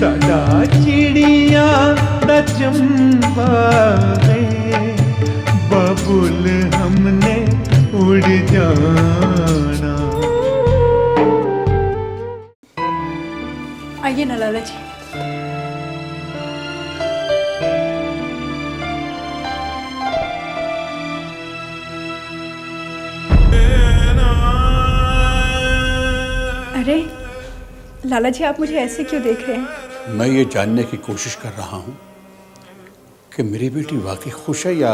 साडा चिड़िया दा चंबा है, बबुल हमने उड़ जाना। आइए ना लाला जी। अरे लाला जी, आप मुझे ऐसे क्यों देख रहे हैं? मैं ये जानने की कोशिश कर रहा हूँ कि मेरी बेटी वाकई खुश है या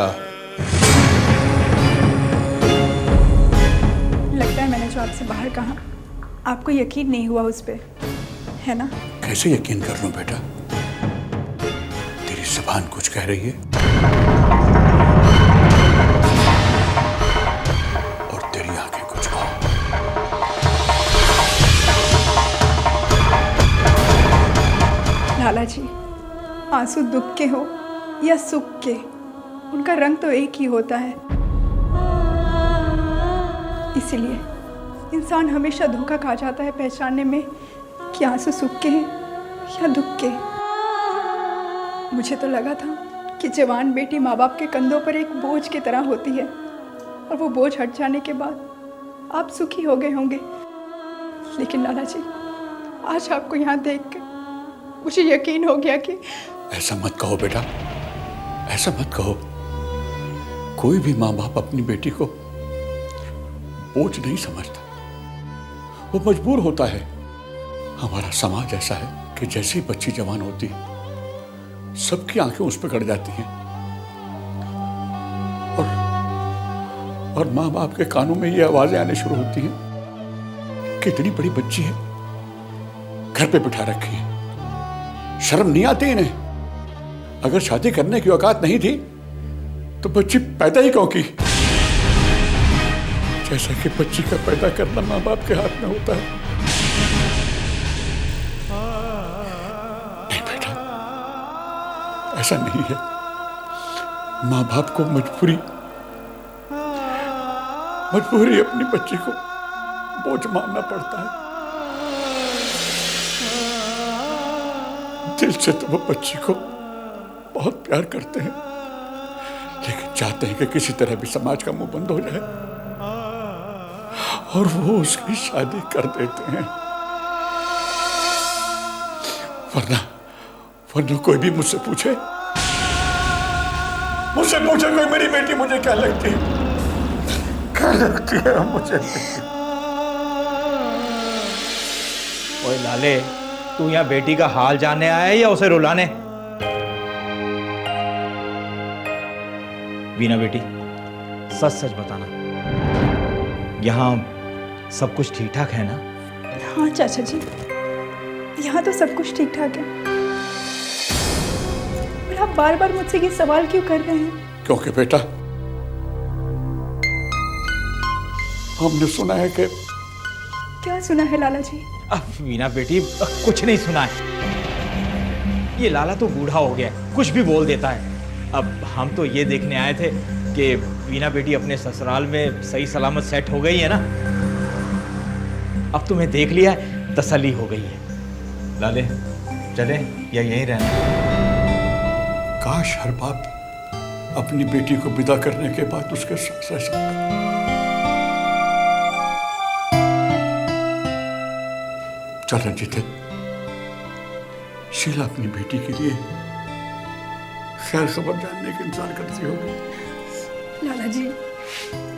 लगता है मैंने जो आपसे बाहर कहा आपको यकीन नहीं हुआ उस पे, है ना? कैसे यकीन कर लूं बेटा? तेरी जुबान कुछ कह रही है और तेरी आंखें कुछ और। लाला जी, आंसू दुख के हो या सुख के, उनका रंग तो एक ही होता है। इसीलिए इंसान हमेशा धोखा खा जाता है पहचानने में कि आंसू सुख के हैं या दुख के। मुझे तो लगा था कि जवान बेटी माँ बाप के कंधों पर एक बोझ की तरह होती है और वो बोझ हट जाने के बाद आप सुखी हो गए होंगे। लेकिन लाला जी, आज आपको यहाँ देखकर मुझे यकीन हो गया कि ऐसा मत कहो बेटा, ऐसा मत कहो। कोई भी माँ बाप अपनी बेटी को बोझ नहीं समझता, वो मजबूर होता है। हमारा समाज ऐसा है कि जैसे ही बच्ची जवान होती है सबकी आंखें उस पर गड़ जाती हैं और माँ बाप के कानों में ये आवाजें आने शुरू होती हैं कि इतनी बड़ी बच्ची है, घर पे बिठा रखी है, शर्म नहीं आती इन्हें? अगर शादी करने की औकात नहीं थी तो बच्ची पैदा ही क्यों की? जैसा कि बच्ची का पैदा करना माँ बाप के हाथ में होता है। नहीं बेटा, ऐसा नहीं है। माँ बाप को मजबूरी अपनी बच्ची को बोझ मानना पड़ता है। दिल से तो वो बच्ची को बहुत प्यार करते हैं, लेकिन चाहते हैं कि किसी तरह भी समाज का मुंह बंद हो जाए और वो उसकी शादी कर देते हैं। वरना कोई भी मुझसे पूछे कोई मेरी बेटी मुझे क्या लगती है मुझे। ओए लाले, तू यहाँ बेटी का हाल जानने आया है या उसे रुलाने? वीना बेटी, सच सच बताना, यहाँ सब कुछ ठीक ठाक है ना? हाँ चाचा जी, यहाँ तो सब कुछ ठीक ठाक है। पर आप बार बार मुझसे ये सवाल क्यों कर रहे हैं? क्योंकि बेटा, हमने सुना है कि... क्या सुना है लाला जी? वीना बेटी, कुछ नहीं सुना है। ये लाला तो बूढ़ा हो गया है, कुछ भी बोल देता है। अब हम तो ये देखने आए थे कि वीना बेटी अपने ससुराल में सही सलामत सेट हो गई है ना। अब तुम्हें देख लिया है, तसल्ली हो गई है। लाले, चले या यहीं रहना? काश हर बाप अपनी बेटी को विदा करने के बाद उसके साथ रह सकता। चल रंजीत, शीला अपनी बेटी के लिए खैर खबर जानने का इंतजार करती होगी। लाला जी,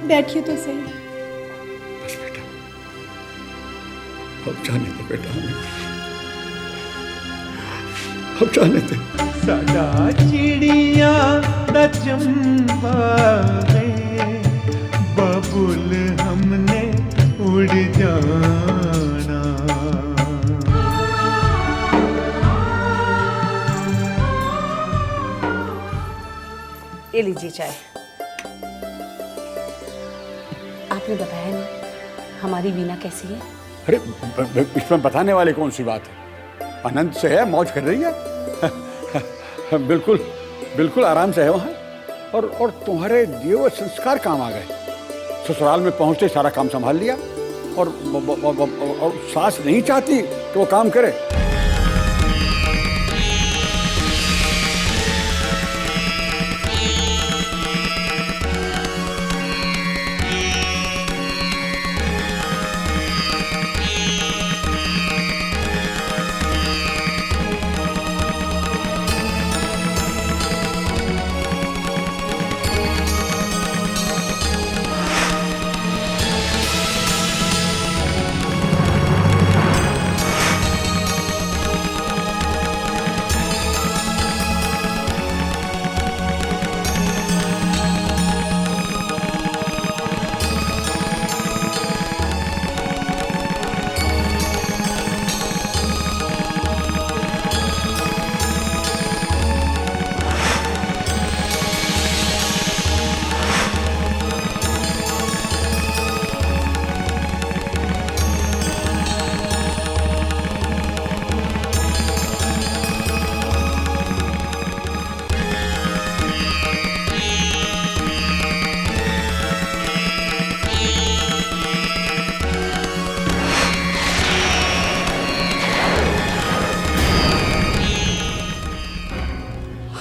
बैठिए तो सही। बस बेटा, अब जाने दे बेटा, हमें अब जाने दे। साडा चिड़िया दा चंबा है, बबुल हमने उड़ जाना। ले लीजिए चाय। आपने बताया नहीं हमारी वीना कैसी है? अरे इसमें बताने वाली कौन सी बात है? आनंद से है, मौज कर रही है। बिल्कुल बिल्कुल आराम से है वहाँ। और तुम्हारे दिए हुए संस्कार काम आ गए। ससुराल में पहुँचते सारा काम संभाल लिया और सास नहीं चाहती कि वो काम करे।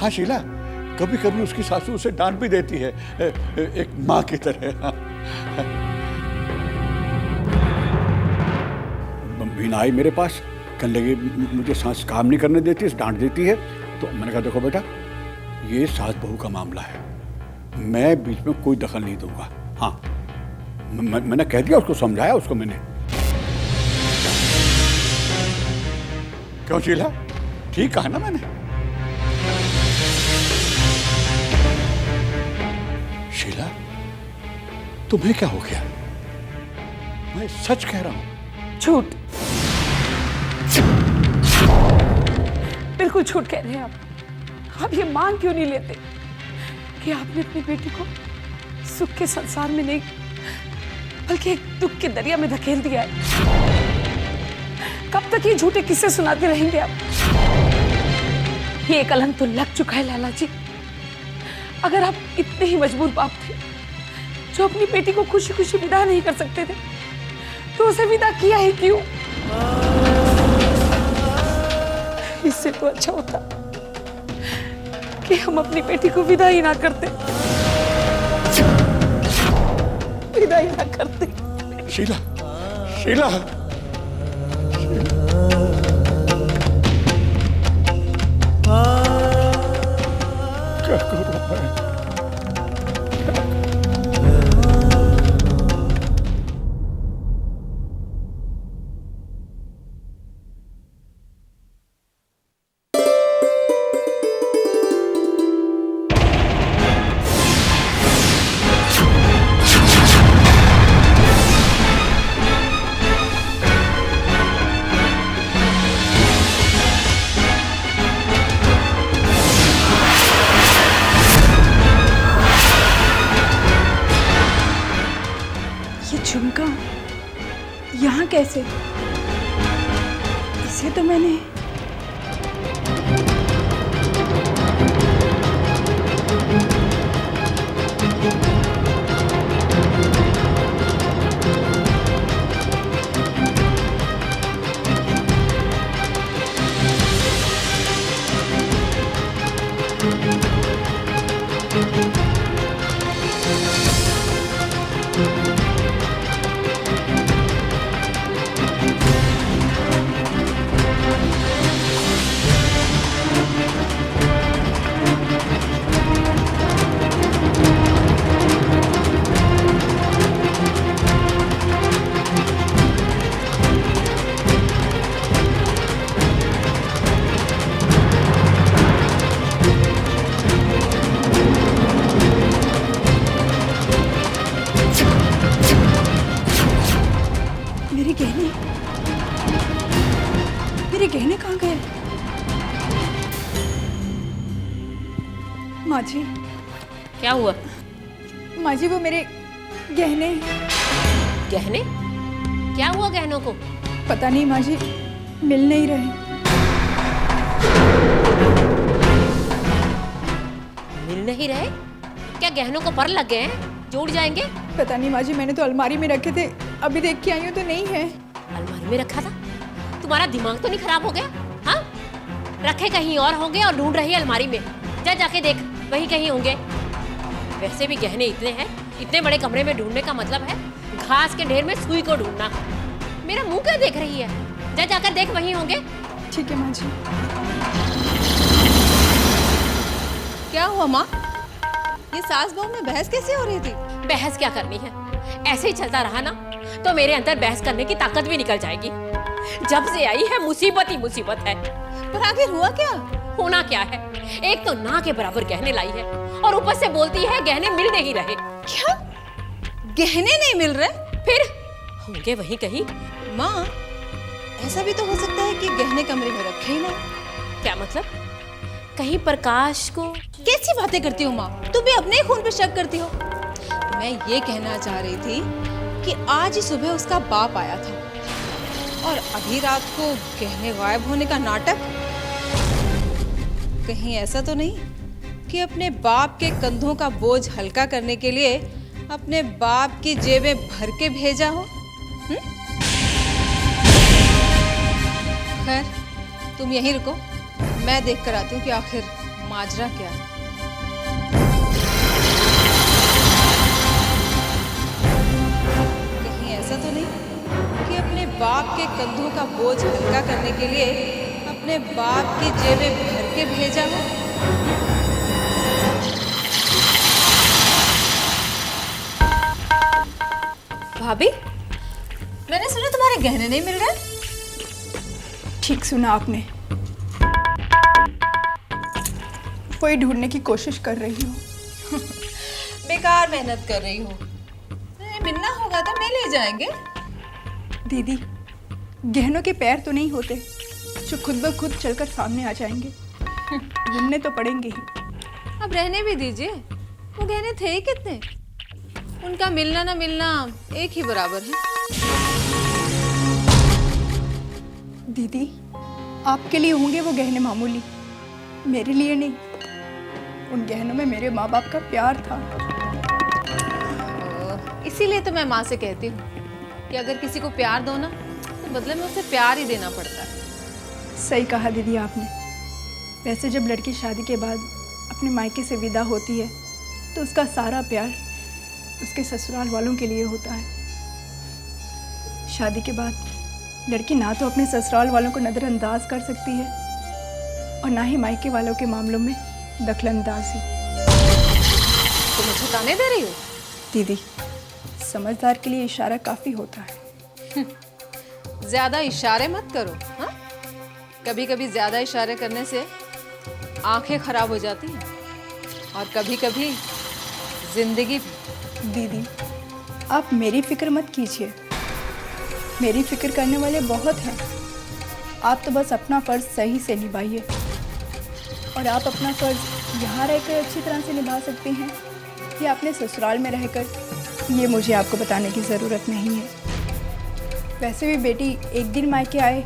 हाँ शीला, कभी कभी उसकी सासू उसे डांट भी देती है, एक माँ की तरह। हाँ। बीना आई मेरे पास, कहने लगी मुझे सास काम नहीं करने देती, डांट देती है। तो मैंने कहा देखो बेटा, ये सास बहू का मामला है, मैं बीच में कोई दखल नहीं दूंगा। हाँ, मैंने कह दिया, उसको समझाया उसको मैंने। क्यों शीला, ठीक कहा ना मैंने? शीला, तुम्हें क्या हो गया? मैं सच कह रहा हूं। झूठ, बिल्कुल झूठ कह रहे हैं आप ये मान क्यों नहीं लेते कि आपने अपनी बेटी को सुख के संसार में नहीं बल्कि एक दुख के दरिया में धकेल दिया है? कब तक ये झूठे किस्से सुनाते रहेंगे आप? ये कलंक तो लग चुका है लाला जी। अगर आप इतने ही मजबूर बाप थे जो अपनी बेटी को खुशी खुशी विदा नहीं कर सकते थे, तो उसे विदा किया ही क्यों? इससे तो अच्छा होता कि हम अपनी बेटी को विदा ही ना करते, विदा ही ना करते। शीला, शीला, क्या करूं मैं? झुमका यहाँ कैसे? इसे तो मैंने मेरे गहने कहाँ गए? माँ जी, क्या हुआ? माँ जी वो मेरे गहने। गहने? क्या हुआ गहनों को? पता नहीं माँ जी, मिल नहीं रहे। मिल नहीं रहे? क्या गहनों को पर लग गए हैं? जुड़ जाएंगे? पता नहीं माँ जी, मैंने तो अलमारी में रखे थे, अभी देख के आई हूँ तो नहीं है। अलमारी में रखा था? तुम्हारा दिमाग तो नहीं खराब हो गया? हाँ, रखे कहीं और होंगे और ढूंढ रही है अलमारी में। जा जाके देख, वहीं कहीं होंगे। वैसे भी गहने इतने हैं, इतने बड़े कमरे में ढूंढने का मतलब है घास के ढेर में सुई को ढूंढना। मेरा मुंह क्या देख रही है? जा जाकर देख, वहीं होंगे। ठीक है माँ जी। क्या हुआ माँ? ये सास बहू में बहस कैसे हो रही थी? बहस क्या करनी है? ऐसे ही चलता रहा ना तो मेरे अंदर बहस करने की ताकत भी निकल जाएगी। जब से आई है मुसीबत ही मुसीबत है। पर आखिर हुआ क्या? होना क्या है? एक तो ना के बराबर गहने लाई है और ऊपर से बोलती है गहने मिल नहीं रहे। क्या? गहने नहीं मिल रहे? फिर होंगे वहीं कहीं। माँ, ऐसा भी तो हो सकता है कि गहने कमरे में रखे ही ना। क्या मतलब? कहीं प्रकाश को? कैसी बातें करती हो माँ? तुम भी अपने ही खून पे शक करती हो। मैं ये कहना चाह रही थी कि आज ही सुबह उसका बाप आया था और अभी रात को गहने गायब होने का नाटक। कहीं ऐसा तो नहीं कि अपने बाप के कंधों का बोझ हल्का करने के लिए अपने बाप की जेबें भर के भेजा हो? खैर, तुम यहीं रुको, मैं देख कर आती हूँ कि आखिर माजरा क्या है। कहीं ऐसा तो नहीं कि अपने बाप के कंधों का बोझ हल्का करने के लिए अपने बाप की जेबें भर के भेजा हो। भाभी, मैंने सुना तुम्हारे गहने नहीं मिल रहे। ठीक सुना आपने, वही ढूंढने की कोशिश कर रही हूँ। बेकार मेहनत कर रही हूँ। मिलना होगा तो मैं ले जाएंगे। दीदी, गहनों के पैर तो नहीं होते जो खुद ब खुद चलकर सामने आ जाएंगे, ढूंढने तो पड़ेंगे ही। अब रहने भी दीजिए, वो गहने थे ही कितने, उनका मिलना ना मिलना एक ही बराबर है। दीदी, आपके लिए होंगे वो गहने मामूली, मेरे लिए नहीं। उन गहनों में मेरे माँ बाप का प्यार था। इसीलिए तो मैं माँ से कहती हूँ कि अगर किसी को प्यार दो ना तो बदले में उसे प्यार ही देना पड़ता है। सही कहा दीदी आपने। वैसे जब लड़की शादी के बाद अपने मायके से विदा होती है तो उसका सारा प्यार उसके ससुराल वालों के लिए होता है। शादी के बाद लड़की ना तो अपने ससुराल वालों को नज़रअंदाज कर सकती है और ना ही मायके वालों के मामलों में दखलंदाजी। तुम मुझे ताने दे रही हो? दीदी, समझदार के लिए इशारा काफ़ी होता है। ज्यादा इशारे मत करो। हाँ, कभी कभी ज्यादा इशारे करने से आंखें खराब हो जाती हैं और कभी कभी जिंदगी भी। दीदी, आप मेरी फिक्र मत कीजिए, मेरी फिक्र करने वाले बहुत हैं। आप तो बस अपना फ़र्ज़ सही से निभाइए, और आप अपना फ़र्ज़ यहाँ रहकर अच्छी तरह से निभा सकते हैं या अपने ससुराल में रहकर, ये मुझे आपको बताने की ज़रूरत नहीं है। वैसे भी बेटी एक दिन मायके आए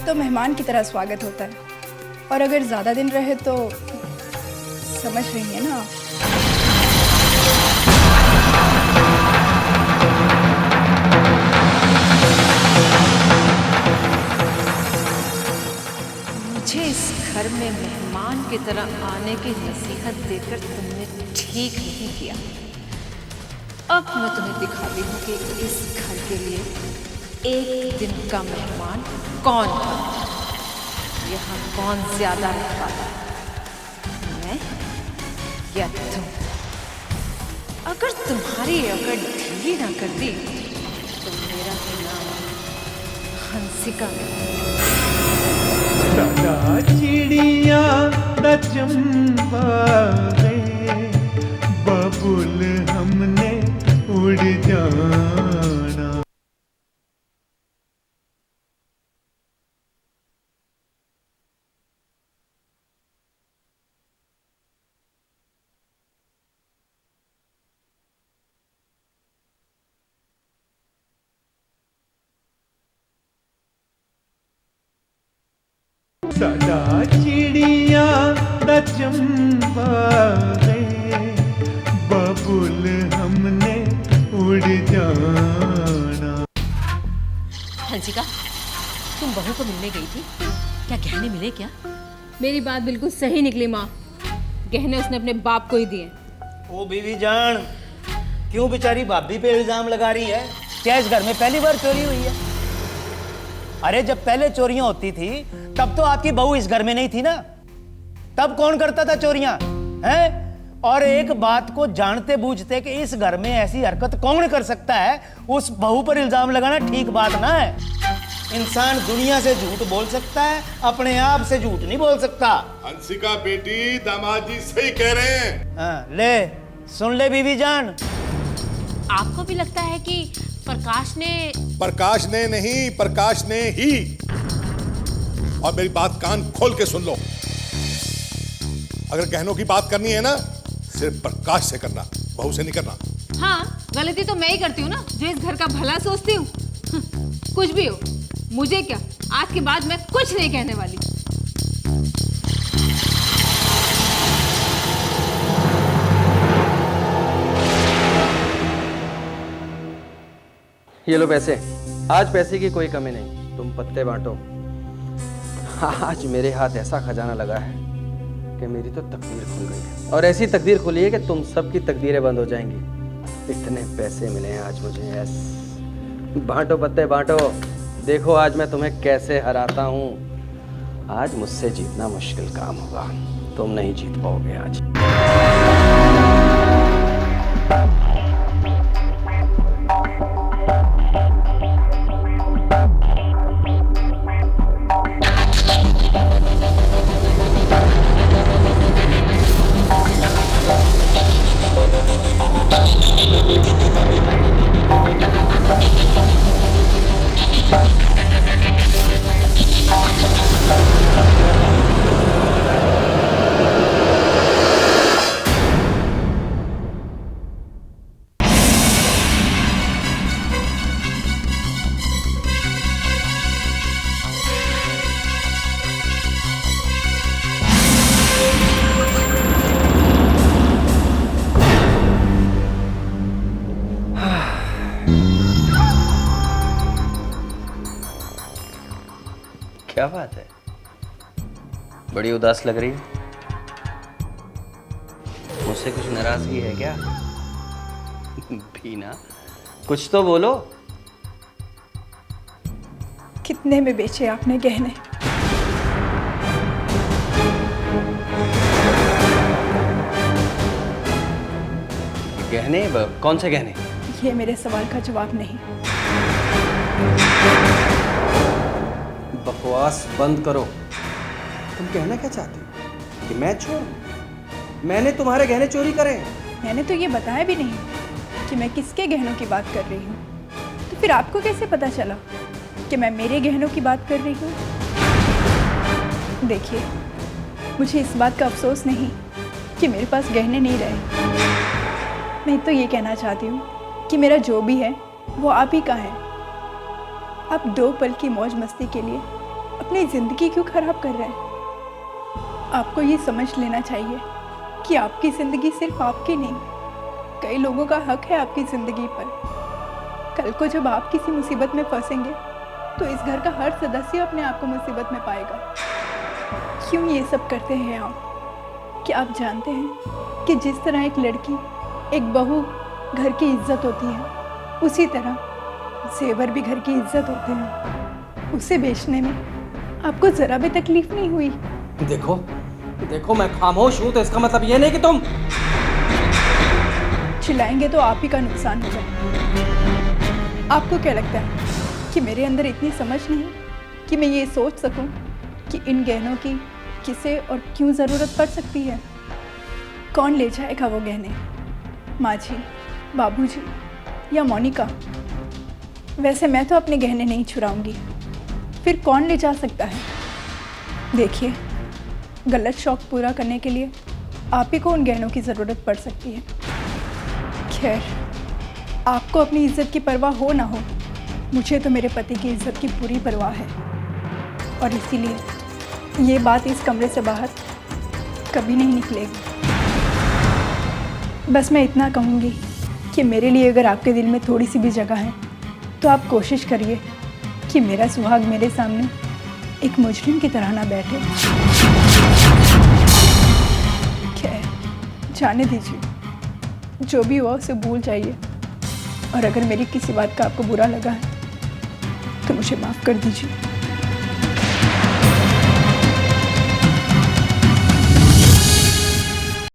तो मेहमान की तरह स्वागत होता है, और अगर ज़्यादा दिन रहे तो समझ रही हैं ना आप। मुझे इस घर में मेहमान की तरह आने की नसीहत देकर तुमने ठीक नहीं किया। अब मैं तुम्हें दिखाती हूँ कि इस घर के लिए एक दिन का मेहमान कौन है। यहाँ कौन ज्यादा रह पाता है, मैं या तुम? अगर तुम्हारी अकड़ ढीली ना कर दी तो मेरा नाम हंसिका नहीं। दादा चिड़िया दा चंपा गए, बबुल हमने उड़ जाना। दादा चिड़िया दा चंपा गए, बबुल हमने उड़ जाना। हंसिका, तुम बहू को मिलने गई थी, क्या गहने मिले क्या? मेरी बात बिल्कुल सही निकली माँ, गहने उसने अपने बाप को ही दिए। ओ बीवी जान, क्यों बेचारी भाभी पे इल्जाम लगा रही है? क्या इस घर में पहली बार चोरी हुई है? अरे जब पहले चोरियां होती थी तब तो आपकी बहू इस घर में नहीं थी ना, तब कौन करता था चोरियां? हैं? और एक बात को जानते बूझते कि इस घर में ऐसी हरकत कौन कर सकता है, उस बहू पर इल्जाम लगाना ठीक बात ना है। इंसान दुनिया से झूठ बोल सकता है, अपने आप से झूठ नहीं बोल सकता। हंसिका बेटी, दामाद जी सही कह रहे हैं। हाँ, ले सुन ले बीवी जान। आपको भी लगता है कि प्रकाश ने नहीं, प्रकाश ने ही। और मेरी बात कान खोल के सुन लो, अगर गहनों की बात करनी है ना, सिर्फ प्रकाश से करना, बहू से नहीं करना। हाँ, गलती तो मैं ही करती हूँ ना, जो इस घर का भला सोचती हूँ। कुछ भी हो, मुझे क्या, आज के बाद मैं कुछ नहीं कहने वाली। ये लो पैसे। आज पैसे की कोई कमी नहीं, तुम पत्ते बांटो। आज मेरे हाथ ऐसा खजाना लगा है कि मेरी तो तकदीर खुल गई है, और ऐसी तकदीर खुली है कि तुम सबकी तकदीरें बंद हो जाएंगी। इतने पैसे मिले हैं आज मुझे, यस। बांटो पत्ते बांटो, देखो आज मैं तुम्हें कैसे हराता हूँ। आज मुझसे जीतना मुश्किल काम होगा, तुम नहीं जीत पाओगे आज। क्या बात है, बड़ी उदास लग रही है। मुझसे कुछ नाराजगी है क्या? बीना, कुछ तो बोलो। कितने में बेचे आपने गहने? गहने? कौन से गहने? ये मेरे सवाल का जवाब नहीं। बकवास बंद करो। तुम कहना क्या चाहती हो कि मैं चोर? मैंने तुम्हारे गहने चोरी करे? मैंने तो ये बताया भी नहीं कि मैं किसके गहनों की बात कर रही हूँ। तो फिर आपको कैसे पता चला कि मैं मेरे गहनों की बात कर रही हूँ? देखिए, मुझे इस बात का अफसोस नहीं कि मेरे पास गहने नहीं रहे। मैं तो ये कहना चाहती हूँ कि मेरा जो भी है वो आप ही का है। आप 2 पल की मौज मस्ती के लिए अपनी ज़िंदगी क्यों खराब कर रहे हैं? आपको ये समझ लेना चाहिए कि आपकी ज़िंदगी सिर्फ आपकी नहीं, कई लोगों का हक है आपकी ज़िंदगी पर। कल को जब आप किसी मुसीबत में फंसेंगे तो इस घर का हर सदस्य अपने आप को मुसीबत में पाएगा। क्यों ये सब करते हैं आप? कि आप जानते हैं कि जिस तरह एक लड़की, एक बहू घर की इज्जत होती है, उसी तरह जेवर भी घर की इज्जत होते हैं। उसे बेचने में आपको ज़रा भी तकलीफ नहीं हुई। देखो देखो, मैं खामोश हूँ तो इसका मतलब ये नहीं कि तुम चिल्लाएंगे तो आप ही का नुकसान होगा। आपको क्या लगता है कि मेरे अंदर इतनी समझ नहीं कि मैं ये सोच सकूं कि इन गहनों की किसे और क्यों ज़रूरत पड़ सकती है? कौन ले जाएगा वो गहने? माँ जी, बाबूजी या मोनिका? वैसे मैं तो अपने गहने नहीं चुराऊंगी, फिर कौन ले जा सकता है? देखिए, गलत शौक पूरा करने के लिए आप ही को उन गहनों की ज़रूरत पड़ सकती है। खैर, आपको अपनी इज्जत की परवाह हो ना हो, मुझे तो मेरे पति की इज्जत की पूरी परवाह है, और इसीलिए ये बात इस कमरे से बाहर कभी नहीं निकलेगी। बस मैं इतना कहूँगी कि मेरे लिए अगर आपके दिल में थोड़ी सी भी जगह है तो आप कोशिश करिए कि मेरा सुहाग मेरे सामने एक मुजरिम की तरह ना बैठे। खैर, जाने दीजिए, जो भी हुआ उसे भूल जाइए, और अगर मेरी किसी बात का आपको बुरा लगा है तो मुझे माफ़ कर दीजिए।